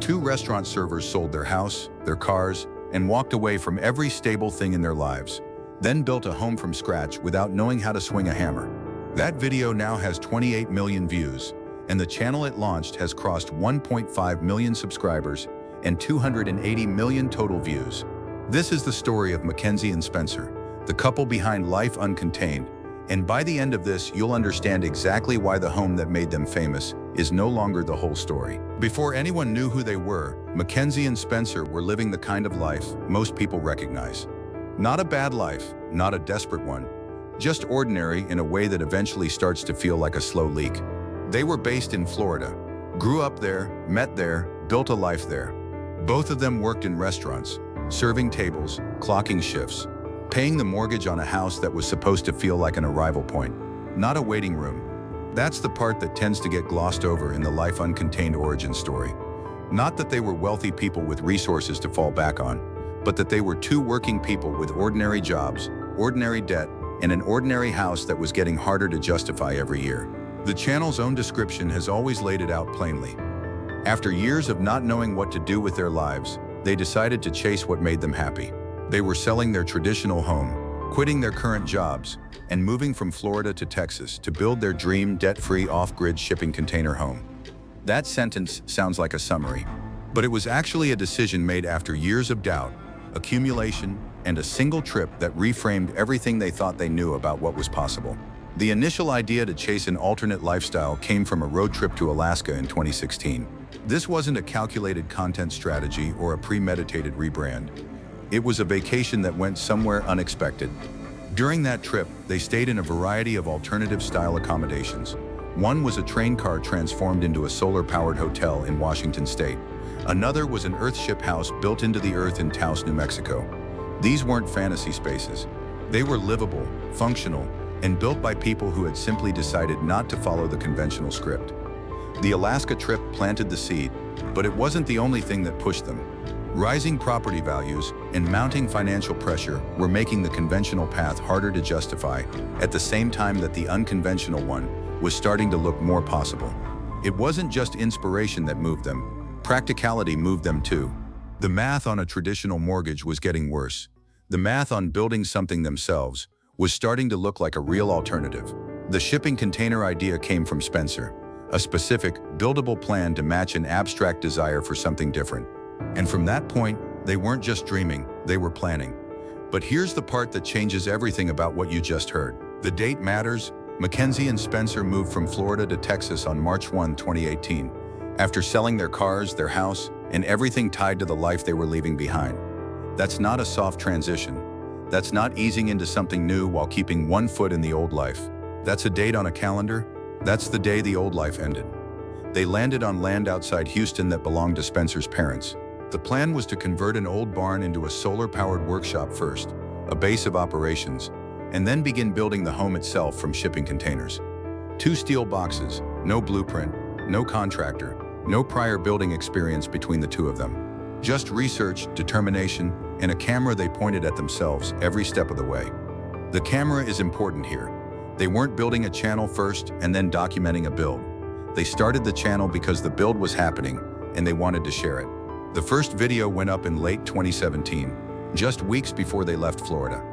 Two restaurant servers sold their house, their cars, and walked away from every stable thing in their lives, then built a home from scratch without knowing how to swing a hammer. That video now has 28 million views, and the channel it launched has crossed 1.5 million subscribers and 280 million total views. This is the story of Mackenzie and Spenser, the couple behind Life Uncontained, and by the end of this, you'll understand exactly why the home that made them famous is no longer the whole story. Before anyone knew who they were, Mackenzie and Spenser were living the kind of life most people recognize. Not a bad life, not a desperate one, just ordinary in a way that eventually starts to feel like a slow leak. They were based in Florida, grew up there, met there, built a life there. Both of them worked in restaurants, serving tables, clocking shifts, paying the mortgage on a house that was supposed to feel like an arrival point, not a waiting room. That's the part that tends to get glossed over in the Life Uncontained origin story. Not that they were wealthy people with resources to fall back on, but that they were two working people with ordinary jobs, ordinary debt, and an ordinary house that was getting harder to justify every year. The channel's own description has always laid it out plainly. After years of not knowing what to do with their lives, they decided to chase what made them happy. They were selling their traditional home, quitting their current jobs, and moving from Florida to Texas to build their dream debt-free off-grid shipping container home. That sentence sounds like a summary, but it was actually a decision made after years of doubt, accumulation, and a single trip that reframed everything they thought they knew about what was possible. The initial idea to chase an alternate lifestyle came from a road trip to Alaska in 2016. This wasn't a calculated content strategy or a premeditated rebrand. It was a vacation that went somewhere unexpected. During that trip, they stayed in a variety of alternative-style accommodations. One was a train car transformed into a solar-powered hotel in Washington State. Another was an Earthship house built into the earth in Taos, New Mexico. These weren't fantasy spaces. They were livable, functional, and built by people who had simply decided not to follow the conventional script. The Alaska trip planted the seed, but it wasn't the only thing that pushed them. Rising property values and mounting financial pressure were making the conventional path harder to justify, at the same time that the unconventional one was starting to look more possible. It wasn't just inspiration that moved them, practicality moved them too. The math on a traditional mortgage was getting worse. The math on building something themselves was starting to look like a real alternative. The shipping container idea came from Spenser, a specific, buildable plan to match an abstract desire for something different. And from that point, they weren't just dreaming, they were planning. But here's the part that changes everything about what you just heard. The date matters. Mackenzie and Spenser moved from Florida to Texas on March 1, 2018, after selling their cars, their house, and everything tied to the life they were leaving behind. That's not a soft transition. That's not easing into something new while keeping one foot in the old life. That's a date on a calendar. That's the day the old life ended. They landed on land outside Houston that belonged to Spenser's parents. The plan was to convert an old barn into a solar-powered workshop first, a base of operations, and then begin building the home itself from shipping containers. 2 steel boxes, no blueprint, no contractor, no prior building experience between the two of them. Just research, determination, and a camera they pointed at themselves every step of the way. The camera is important here. They weren't building a channel first and then documenting a build. They started the channel because the build was happening and they wanted to share it. The first video went up in late 2017, just weeks before they left Florida.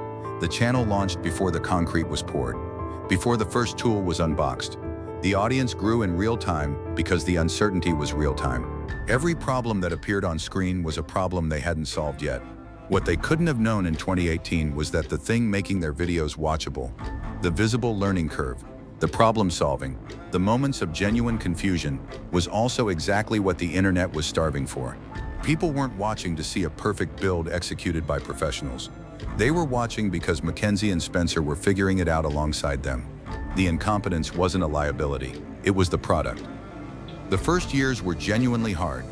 The channel launched before the concrete was poured, before the first tool was unboxed. The audience grew in real time because the uncertainty was real time. Every problem that appeared on screen was a problem they hadn't solved yet. What they couldn't have known in 2018 was that the thing making their videos watchable, the visible learning curve, the problem solving, the moments of genuine confusion, was also exactly what the internet was starving for. People weren't watching to see a perfect build executed by professionals. They were watching because Mackenzie and Spenser were figuring it out alongside them. The incompetence wasn't a liability, it was the product. The first years were genuinely hard.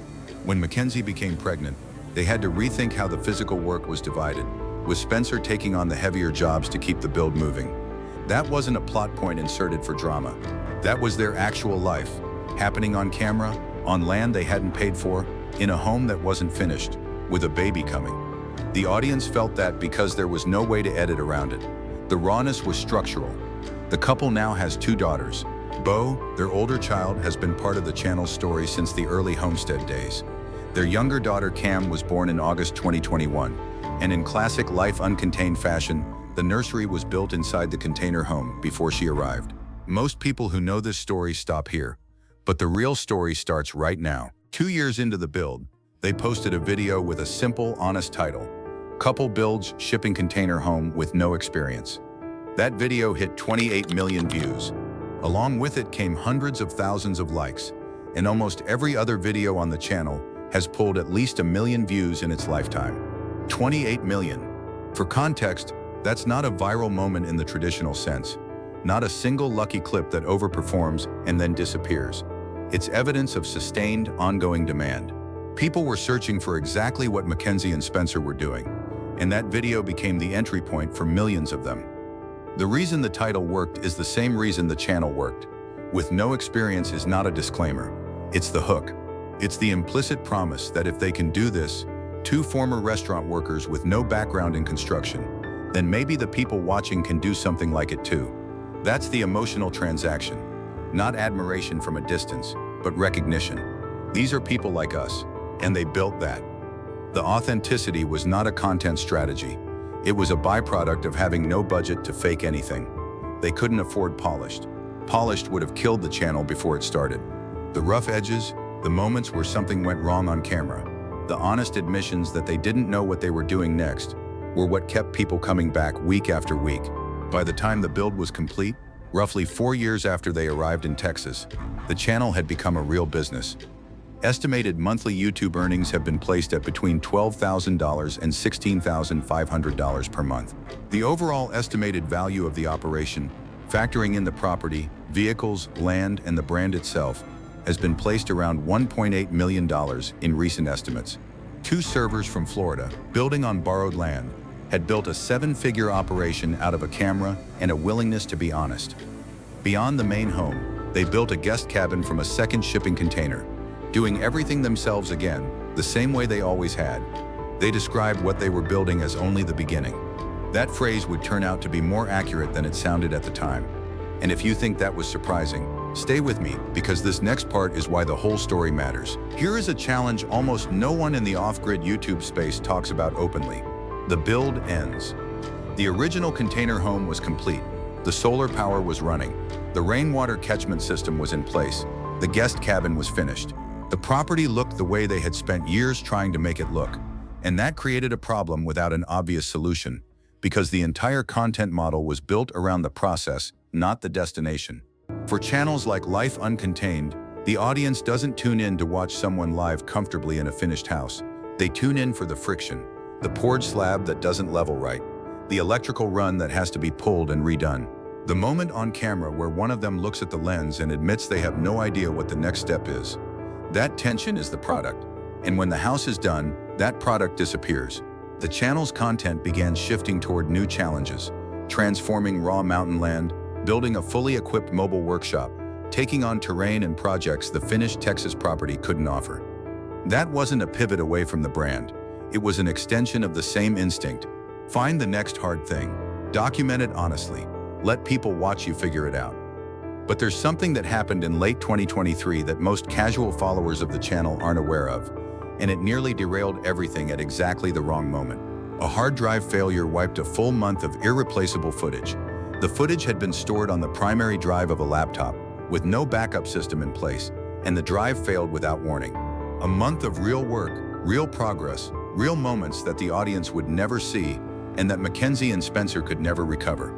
When Mackenzie became pregnant, they had to rethink how the physical work was divided, with Spenser taking on the heavier jobs to keep the build moving. That wasn't a plot point inserted for drama. That was their actual life, happening on camera, on land they hadn't paid for, in a home that wasn't finished, with a baby coming. The audience felt that because there was no way to edit around it. The rawness was structural. The couple now has 2 daughters. Bo, their older child, has been part of the channel's story since the early homestead days. Their younger daughter Cam was born in August 2021, and in classic Life Uncontained fashion, the nursery was built inside the container home before she arrived. Most people who know this story stop here, but the real story starts right now. 2 years into the build, they posted a video with a simple, honest title: "Couple builds shipping container home with no experience." That video hit 28 million views. Along with it came hundreds of thousands of likes, and almost every other video on the channel has pulled at least 1 million views in its lifetime. 28 million. For context, that's not a viral moment in the traditional sense, not a single lucky clip that overperforms and then disappears. It's evidence of sustained, ongoing demand. People were searching for exactly what Mackenzie and Spenser were doing, and that video became the entry point for millions of them. The reason the title worked is the same reason the channel worked. With no experience is not a disclaimer. It's the hook. It's the implicit promise that if they can do this, two former restaurant workers with no background in construction, then maybe the people watching can do something like it too. That's the emotional transaction. Not admiration from a distance, but recognition. These are people like us, and they built that. The authenticity was not a content strategy. It was a byproduct of having no budget to fake anything. They couldn't afford polished. Polished would have killed the channel before it started. The rough edges, the moments where something went wrong on camera, the honest admissions that they didn't know what they were doing next, were what kept people coming back week after week. By the time the build was complete, roughly 4 years after they arrived in Texas, the channel had become a real business. Estimated monthly YouTube earnings have been placed at between $12,000 and $16,500 per month. The overall estimated value of the operation, factoring in the property, vehicles, land, and the brand itself, has been placed around $1.8 million in recent estimates. 2 servers from Florida, building on borrowed land, had built a 7-figure operation out of a camera and a willingness to be honest. Beyond the main home, they built a guest cabin from a second shipping container, doing everything themselves again, the same way they always had. They described what they were building as only the beginning. That phrase would turn out to be more accurate than it sounded at the time. And if you think that was surprising, stay with me, because this next part is why the whole story matters. Here is a challenge almost no one in the off-grid YouTube space talks about openly. The build ends. The original container home was complete. The solar power was running. The rainwater catchment system was in place. The guest cabin was finished. The property looked the way they had spent years trying to make it look. And that created a problem without an obvious solution, because the entire content model was built around the process, not the destination. For channels like Life Uncontained, the audience doesn't tune in to watch someone live comfortably in a finished house. They tune in for the friction, the poured slab that doesn't level right, the electrical run that has to be pulled and redone, the moment on camera where one of them looks at the lens and admits they have no idea what the next step is. That tension is the product, and when the house is done, that product disappears. The channel's content began shifting toward new challenges, transforming raw mountain land, building a fully equipped mobile workshop, taking on terrain and projects the finished Texas property couldn't offer. That wasn't a pivot away from the brand. It was an extension of the same instinct. Find the next hard thing. Document it honestly. Let people watch you figure it out. But there's something that happened in late 2023 that most casual followers of the channel aren't aware of, and it nearly derailed everything at exactly the wrong moment. A hard drive failure wiped a full month of irreplaceable footage. The footage had been stored on the primary drive of a laptop, with no backup system in place, and the drive failed without warning. A month of real work, real progress, real moments that the audience would never see, and that Mackenzie and Spenser could never recover.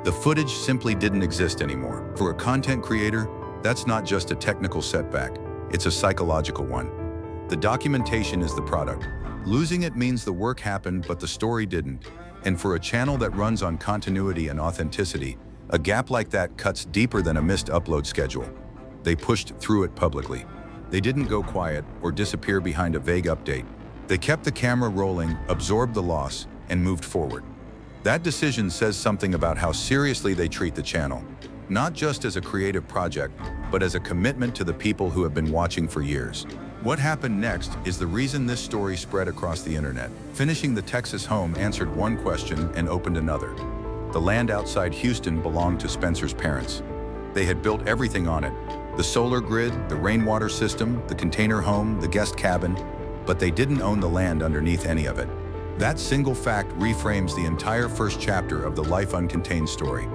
The footage simply didn't exist anymore. For a content creator, that's not just a technical setback, it's a psychological one. The documentation is the product. Losing it means the work happened, but the story didn't. And for a channel that runs on continuity and authenticity, a gap like that cuts deeper than a missed upload schedule. They pushed through it publicly. They didn't go quiet or disappear behind a vague update. They kept the camera rolling, absorbed the loss, and moved forward. That decision says something about how seriously they treat the channel, not just as a creative project, but as a commitment to the people who have been watching for years. What happened next is the reason this story spread across the internet. Finishing the Texas home answered one question and opened another. The land outside Houston belonged to Spenser's parents. They had built everything on it: the solar grid, the rainwater system, the container home, the guest cabin. but they didn't own the land underneath any of it. That single fact reframes the entire first chapter of the Life Uncontained story.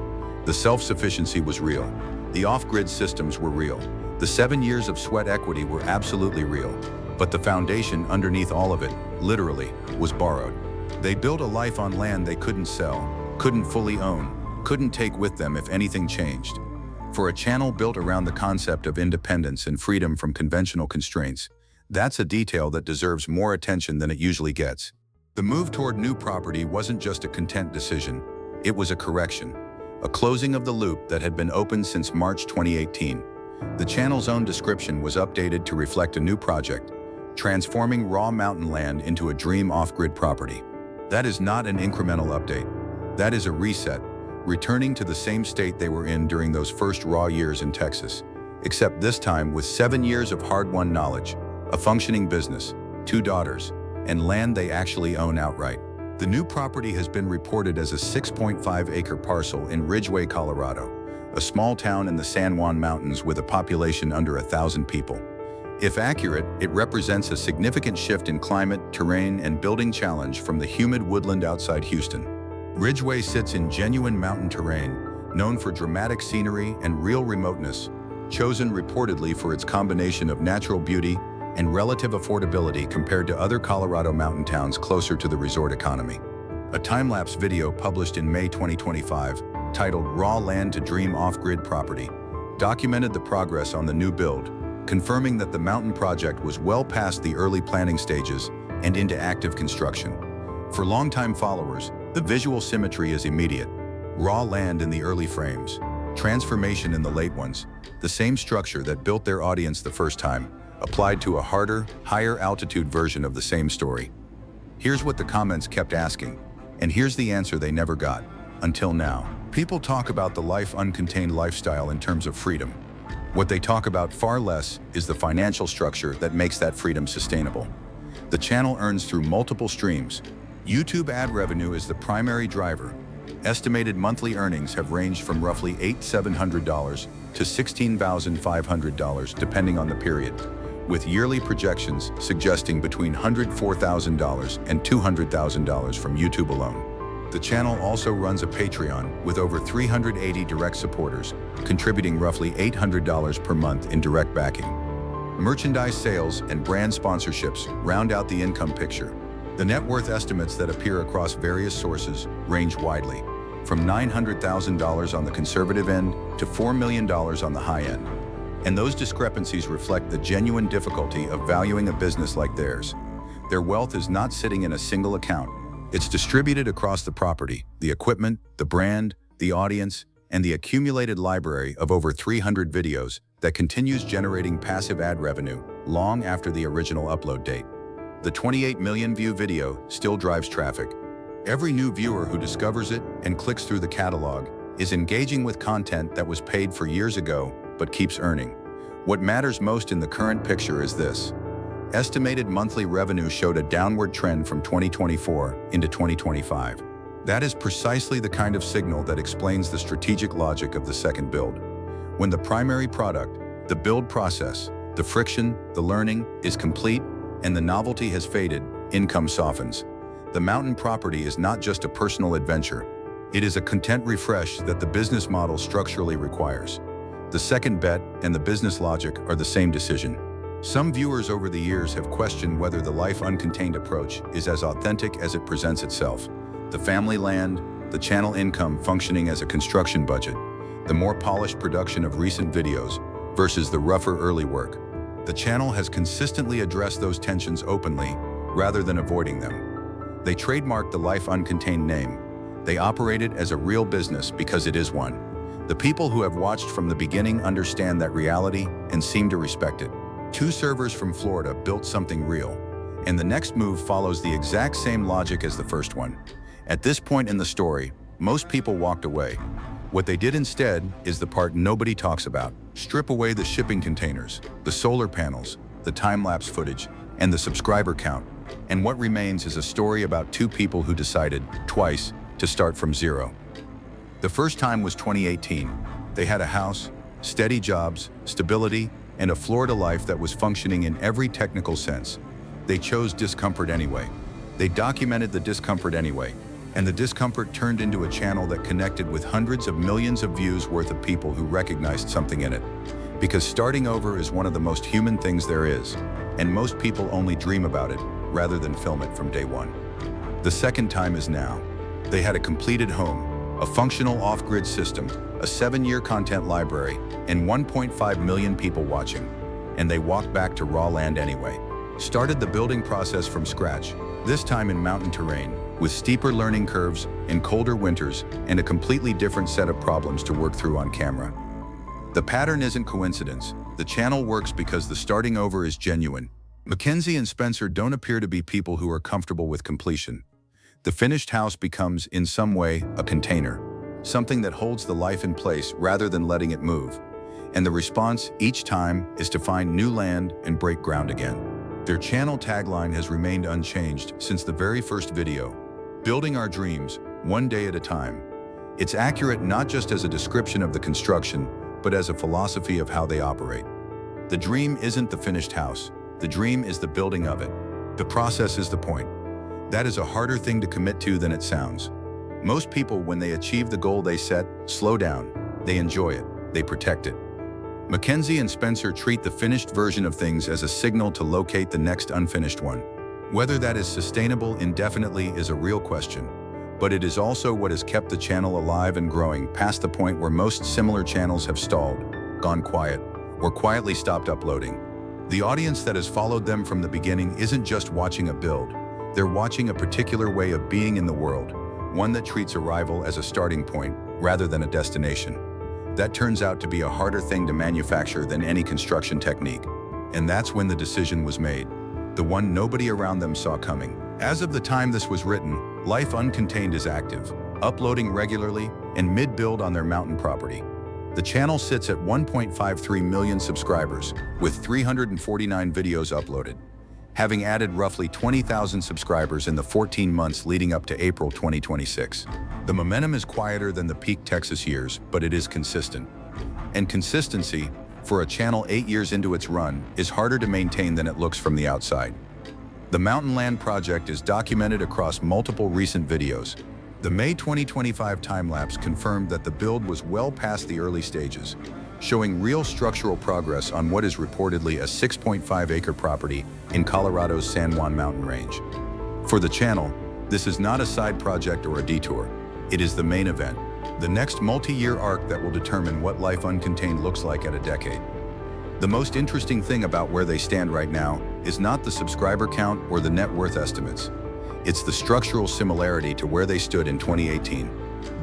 The self-sufficiency was real. The off-grid systems were real. The 7 years of sweat equity were absolutely real. But the foundation underneath all of it, literally, was borrowed. They built a life on land they couldn't sell, couldn't fully own, couldn't take with them if anything changed. For a channel built around the concept of independence and freedom from conventional constraints, that's a detail that deserves more attention than it usually gets. The move toward new property wasn't just a content decision, it was a correction, a closing of the loop that had been open since March 2018. The channel's own description was updated to reflect a new project, transforming raw mountain land into a dream off-grid property. That is not an incremental update. That is a reset, returning to the same state they were in during those first raw years in Texas, except this time with 7 years of hard-won knowledge, a functioning business, 2 daughters, and land they actually own outright. The new property has been reported as a 6.5-acre parcel in Ridgway, Colorado, a small town in the San Juan Mountains with a population under 1,000 people. If accurate, it represents a significant shift in climate, terrain, and building challenge from the humid woodland outside Houston. Ridgway sits in genuine mountain terrain, known for dramatic scenery and real remoteness, chosen reportedly for its combination of natural beauty and relative affordability compared to other Colorado mountain towns closer to the resort economy. A time-lapse video published in May 2025, titled "Raw Land to Dream Off-Grid Property," documented the progress on the new build, confirming that the mountain project was well past the early planning stages and into active construction. For longtime followers, the visual symmetry is immediate. Raw land in the early frames, transformation in the late ones, the same structure that built their audience the first time, applied to a harder, higher altitude version of the same story. Here's what the comments kept asking, and here's the answer they never got, until now. People talk about the Life Uncontained lifestyle in terms of freedom. What they talk about far less is the financial structure that makes that freedom sustainable. The channel earns through multiple streams. YouTube ad revenue is the primary driver. Estimated monthly earnings have ranged from roughly $8,700 to $16,500 depending on the period, with yearly projections suggesting between $104,000 and $200,000 from YouTube alone. The channel also runs a Patreon with over 380 direct supporters, contributing roughly $800 per month in direct backing. Merchandise sales and brand sponsorships round out the income picture. The net worth estimates that appear across various sources range widely, from $900,000 on the conservative end to $4 million on the high end. And those discrepancies reflect the genuine difficulty of valuing a business like theirs. Their wealth is not sitting in a single account. It's distributed across the property, the equipment, the brand, the audience, and the accumulated library of over 300 videos that continues generating passive ad revenue long after the original upload date. The 28 million view video still drives traffic. Every new viewer who discovers it and clicks through the catalog is engaging with content that was paid for years ago but keeps earning. What matters most in the current picture is this. Estimated monthly revenue showed a downward trend from 2024 into 2025. That is precisely the kind of signal that explains the strategic logic of the second build. When the primary product, the build process, the friction, the learning is complete and the novelty has faded, income softens. The mountain property is not just a personal adventure. It is a content refresh that the business model structurally requires. The second bet and the business logic are the same decision. Some viewers over the years have questioned whether the Life Uncontained approach is as authentic as it presents itself. The family land, the channel income functioning as a construction budget, the more polished production of recent videos versus the rougher early work. The channel has consistently addressed those tensions openly rather than avoiding them. They trademarked the Life Uncontained name. They operate it as a real business because it is one. The people who have watched from the beginning understand that reality and seem to respect it. 2 servers from Florida built something real, and the next move follows the exact same logic as the first one. At this point in the story, most people walked away. What they did instead is the part nobody talks about. Strip away the shipping containers, the solar panels, the time-lapse footage, and the subscriber count, and what remains is a story about 2 people who decided, twice, to start from zero. The first time was 2018. They had a house, steady jobs, stability, and a Florida life that was functioning in every technical sense. They chose discomfort anyway. They documented the discomfort anyway. And the discomfort turned into a channel that connected with hundreds of millions of views worth of people who recognized something in it. Because starting over is one of the most human things there is, and most people only dream about it rather than film it from day one. The second time is now. They had a completed home, a functional off-grid system, a 7-year content library, and 1.5 million people watching. And they walked back to raw land anyway. Started the building process from scratch, this time in mountain terrain, with steeper learning curves and colder winters and a completely different set of problems to work through on camera. The pattern isn't coincidence. The channel works because the starting over is genuine. Mackenzie and Spenser don't appear to be people who are comfortable with completion. The finished house becomes, in some way, a container, something that holds the life in place rather than letting it move. And the response each time is to find new land and break ground again. Their channel tagline has remained unchanged since the very first video, building our dreams, one day at a time. It's accurate not just as a description of the construction, but as a philosophy of how they operate. The dream isn't the finished house. The dream is the building of it. The process is the point. That is a harder thing to commit to than it sounds. Most people, when they achieve the goal they set, slow down. They enjoy it. They protect it. Mackenzie and Spenser treat the finished version of things as a signal to locate the next unfinished one. Whether that is sustainable indefinitely is a real question, but it is also what has kept the channel alive and growing past the point where most similar channels have stalled, gone quiet, or quietly stopped uploading. The audience that has followed them from the beginning isn't just watching a build. They're watching a particular way of being in the world, one that treats arrival as a starting point rather than a destination. That turns out to be a harder thing to manufacture than any construction technique. And that's when the decision was made, the one nobody around them saw coming. As of the time this was written, Life Uncontained is active, uploading regularly and mid-build on their mountain property. The channel sits at 1.53 million subscribers, with 349 videos uploaded, having added roughly 20,000 subscribers in the 14 months leading up to April 2026. The momentum is quieter than the peak Texas years, but it is consistent. And consistency, for a channel 8 years into its run, is harder to maintain than it looks from the outside. The Mountain Land project is documented across multiple recent videos. The May 2025 time-lapse confirmed that the build was well past the early stages, showing real structural progress on what is reportedly a 6.5-acre property in Colorado's San Juan mountain range. For the channel, this is not a side project or a detour. It is the main event, the next multi-year arc that will determine what Life Uncontained looks like at a decade. The most interesting thing about where they stand right now is not the subscriber count or the net worth estimates. It's the structural similarity to where they stood in 2018,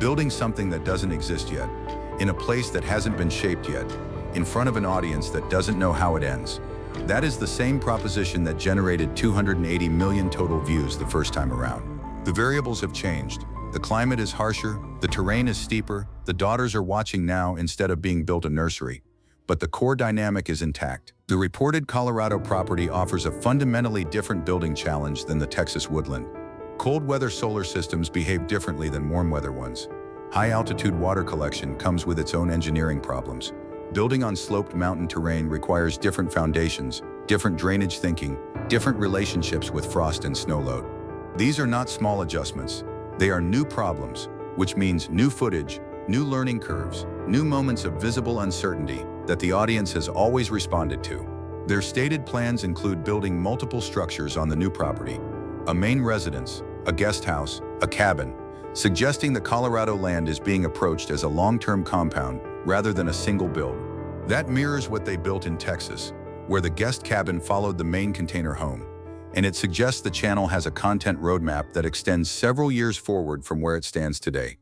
building something that doesn't exist yet, in a place that hasn't been shaped yet, in front of an audience that doesn't know how it ends. That is the same proposition that generated 280 million total views the first time around. The variables have changed. The climate is harsher, the terrain is steeper, the daughters are watching now instead of being built a nursery. But the core dynamic is intact. The reported Colorado property offers a fundamentally different building challenge than the Texas woodland. Cold weather solar systems behave differently than warm weather ones. High-altitude water collection comes with its own engineering problems. Building on sloped mountain terrain requires different foundations, different drainage thinking, different relationships with frost and snow load. These are not small adjustments. They are new problems, which means new footage, new learning curves, new moments of visible uncertainty that the audience has always responded to. Their stated plans include building multiple structures on the new property, a main residence, a guest house, a cabin, suggesting the Colorado land is being approached as a long-term compound rather than a single build. That mirrors what they built in Texas, where the guest cabin followed the main container home, and it suggests the channel has a content roadmap that extends several years forward from where it stands today.